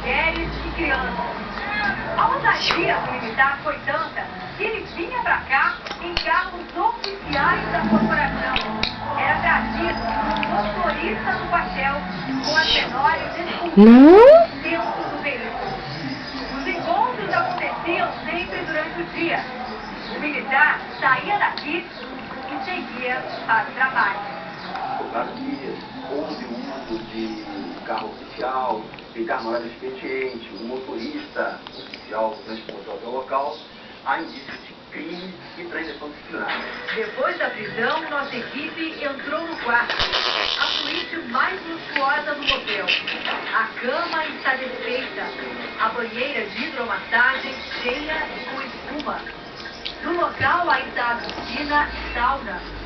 mulheres e crianças. A ousadia do militar foi tanta que ele vinha pra cá em carros oficiais da corporação. Era trazido um motorista no quartel com as menores escondidas dentro do veículo. Os encontros aconteciam sempre durante o dia. O militar saía daqui e seguia para o trabalho. Claro que houve o uso de carro oficial, de carro no expediente, o motorista oficial transportou até o local, há indícios de crime e transação disciplinar. Depois da prisão, nossa equipe entrou no quarto, a suíte mais luxuosa do motel. A cama está desfeita, a banheira de hidromassagem cheia e com espuma. No local ainda há piscina e sauna.